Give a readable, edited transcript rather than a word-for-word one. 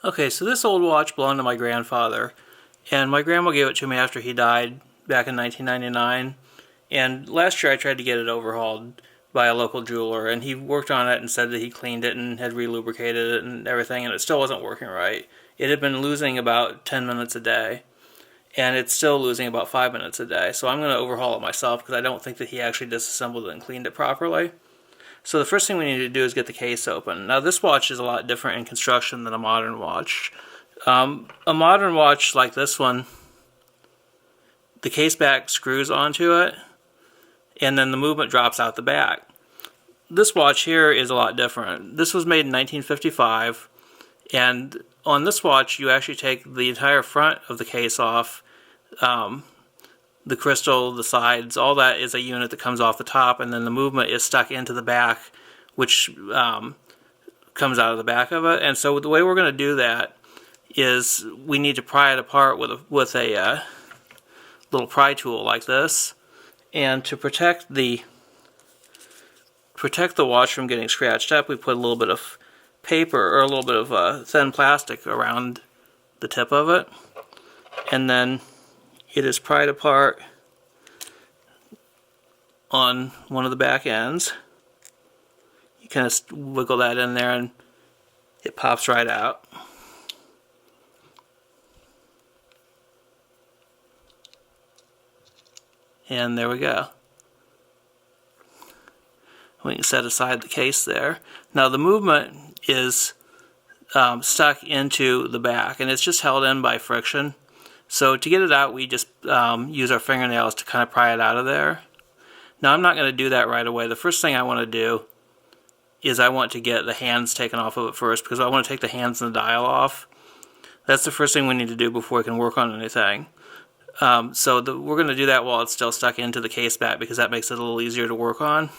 Okay, so this old watch belonged to my grandfather, and my grandma gave it to me after he died back in 1999. And last year I tried to get it overhauled by a local jeweler, and he worked on it and said that he cleaned it and had relubricated it and everything, and it still wasn't working right. It had been losing about 10 minutes a day, and it's still losing about 5 minutes a day. So I'm going to overhaul it myself because I don't think that he actually disassembled it and cleaned it properly. So the first thing we need to do is get the case open. Now this watch is a lot different in construction than a modern watch. A modern watch like this one, the case back screws onto it, and then the movement drops out the back. This watch here is a lot different. This was made in 1955, and on this watch you actually take the entire front of the case off. The crystal, the sides, all that is a unit that comes off the top, and then the movement is stuck into the back, which comes out of the back of it. And so the way we're going to do that is we need to pry it apart with a little pry tool like this. And to protect the watch from getting scratched up, we put a little bit of paper or a little bit of thin plastic around the tip of it, and then it is pried apart on one of the back ends. You kind of wiggle that in there and it pops right out. And there we go. We can set aside the case there. Now the movement is stuck into the back, and it's just held in by friction. So to get it out, we just use our fingernails to kind of pry it out of there. Now I'm not going to do that right away. The first thing I want to do is I want to get the hands taken off of it first, because I want to take the hands and the dial off. That's the first thing we need to do before we can work on anything. We're going to do that while it's still stuck into the case back, because that makes it a little easier to work on.